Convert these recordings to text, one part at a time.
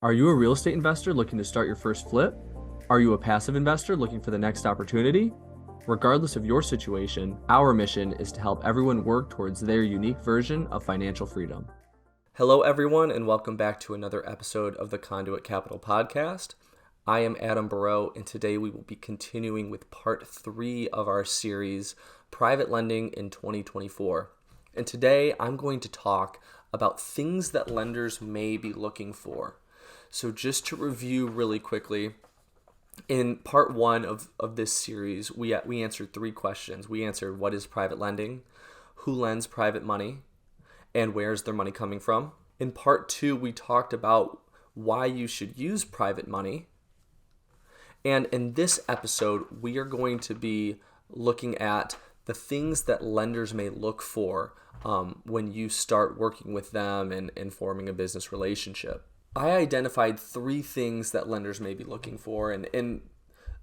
Are you a real estate investor looking to start your first flip? Are you a passive investor looking for the next opportunity? Regardless of your situation, our mission is to help everyone work towards their unique version of financial freedom. Hello, everyone, and welcome back to another episode of the Conduit Capital Podcast. I am Adam Barreau, and today we will be continuing with part 3 of our series, Private Lending in 2024. And today I'm going to talk about things that lenders may be looking for. So just to review really quickly, in part 1 of this series, we answered 3 questions. We answered what is private lending, who lends private money, and where is their money coming from. In part 2, we talked about why you should use private money. And in this episode, we are going to be looking at the things that lenders may look for when you start working with them and forming a business relationship. I identified 3 things that lenders may be looking for. And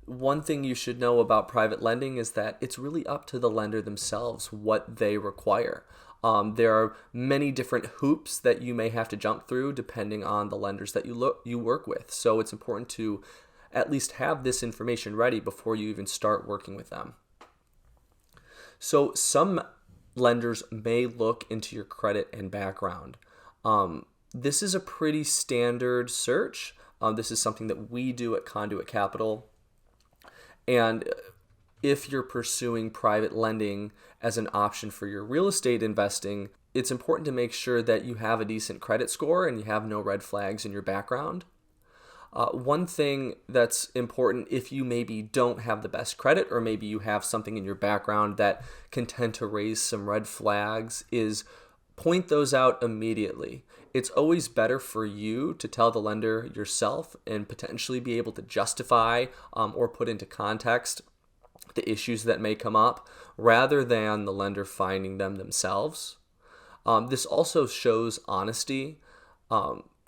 one thing you should know about private lending is that it's really up to the lender themselves what they require. There are many different hoops that you may have to jump through depending on the lenders that you work with. So it's important to at least have this information ready before you even start working with them. So some lenders may look into your credit and background. This is a pretty standard search. This is something that we do at Conduit Capital. And if you're pursuing private lending as an option for your real estate investing, it's important to make sure that you have a decent credit score and you have no red flags in your background. One thing that's important if you maybe don't have the best credit or maybe you have something in your background that can tend to raise some red flags is point those out immediately. It's always better for you to tell the lender yourself and potentially be able to justify or put into context the issues that may come up rather than the lender finding them themselves. This also shows honesty.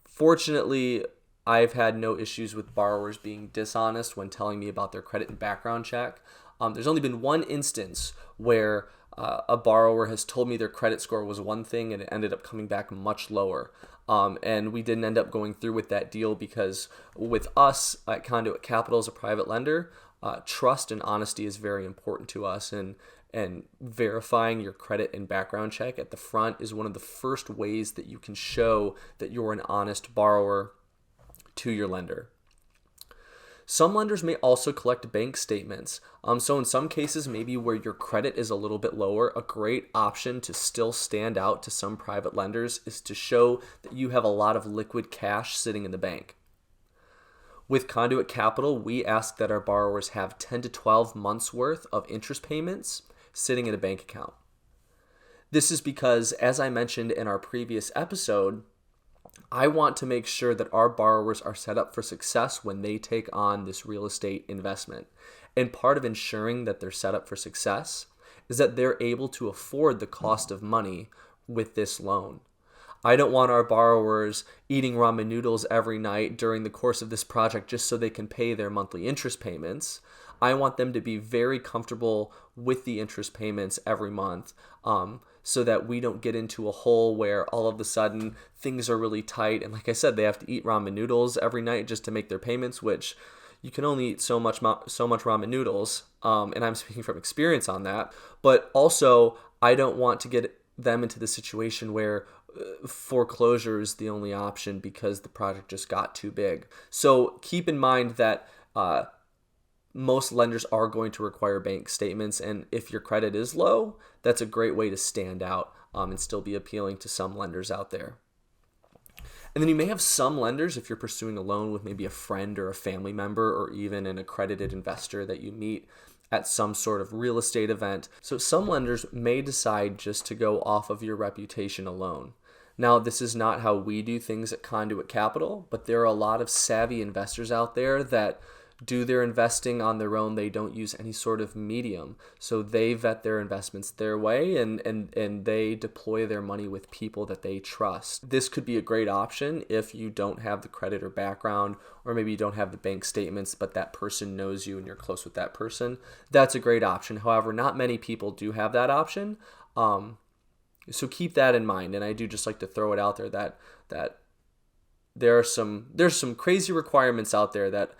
Fortunately, I've had no issues with borrowers being dishonest when telling me about their credit and background check. There's only been one instance where a borrower has told me their credit score was one thing and it ended up coming back much lower. And we didn't end up going through with that deal because with us at Conduit Capital as a private lender, trust and honesty is very important to us. And verifying your credit and background check at the front is one of the first ways that you can show that you're an honest borrower to your lender. Some lenders may also collect bank statements. So in some cases, maybe where your credit is a little bit lower, a great option to still stand out to some private lenders is to show that you have a lot of liquid cash sitting in the bank. With Conduit Capital, we ask that our borrowers have 10 to 12 months worth of interest payments sitting in a bank account. This is because, as I mentioned in our previous episode, I want to make sure that our borrowers are set up for success when they take on this real estate investment. And part of ensuring that they're set up for success is that they're able to afford the cost of money with this loan. I don't want our borrowers eating ramen noodles every night during the course of this project just so they can pay their monthly interest payments. I want them to be very comfortable with the interest payments every month, so that we don't get into a hole where all of a sudden things are really tight. And like I said, they have to eat ramen noodles every night just to make their payments, which you can only eat so much ramen noodles. And I'm speaking from experience on that. But also, I don't want to get them into the situation where foreclosure is the only option because the project just got too big. So keep in mind that most lenders are going to require bank statements, and if your credit is low, that's a great way to stand out and still be appealing to some lenders out there. And then you may have some lenders, if you're pursuing a loan with maybe a friend or a family member or even an accredited investor that you meet at some sort of real estate event. So some lenders may decide just to go off of your reputation alone. Now, this is not how we do things at Conduit Capital, but there are a lot of savvy investors out there that do their investing on their own. They don't use any sort of medium. So they vet their investments their way and they deploy their money with people that they trust. This could be a great option if you don't have the credit or background, or maybe you don't have the bank statements, but that person knows you and you're close with that person. That's a great option. However, not many people do have that option. So keep that in mind. And I do just like to throw it out there that there's some crazy requirements out there that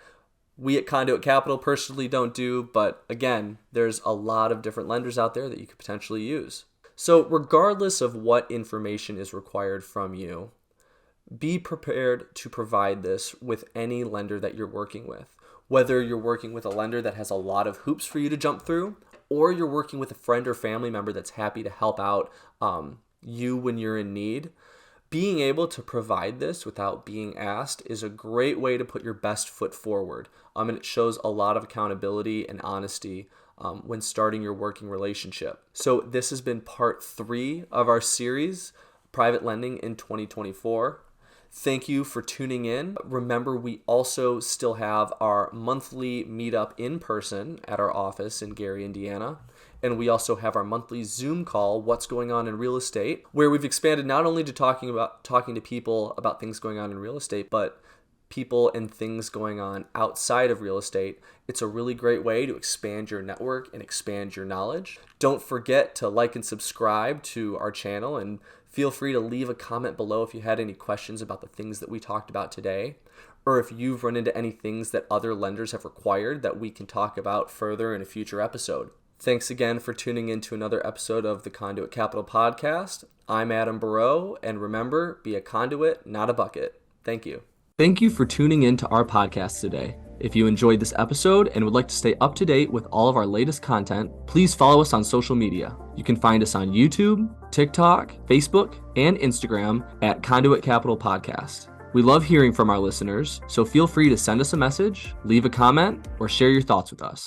we at Conduit Capital personally don't do, but again, there's a lot of different lenders out there that you could potentially use. So regardless of what information is required from you, be prepared to provide this with any lender that you're working with. Whether you're working with a lender that has a lot of hoops for you to jump through, or you're working with a friend or family member that's happy to help out you when you're in need, being able to provide this without being asked is a great way to put your best foot forward. And it shows a lot of accountability and honesty when starting your working relationship. So this has been part 3 of our series, Private Lending in 2024. Thank you for tuning in. Remember, we also still have our monthly meetup in person at our office in Gary, Indiana. And we also have our monthly Zoom call, What's Going On in Real Estate, where we've expanded not only to talking to people about things going on in real estate, but people and things going on outside of real estate. It's a really great way to expand your network and expand your knowledge. Don't forget to like and subscribe to our channel, and feel free to leave a comment below if you had any questions about the things that we talked about today, or if you've run into any things that other lenders have required that we can talk about further in a future episode. Thanks again for tuning in to another episode of the Conduit Capital Podcast. I'm Adam Barreau, and remember, be a conduit, not a bucket. Thank you. Thank you for tuning in to our podcast today. If you enjoyed this episode and would like to stay up to date with all of our latest content, please follow us on social media. You can find us on YouTube, TikTok, Facebook, and Instagram at Conduit Capital Podcast. We love hearing from our listeners, so feel free to send us a message, leave a comment, or share your thoughts with us.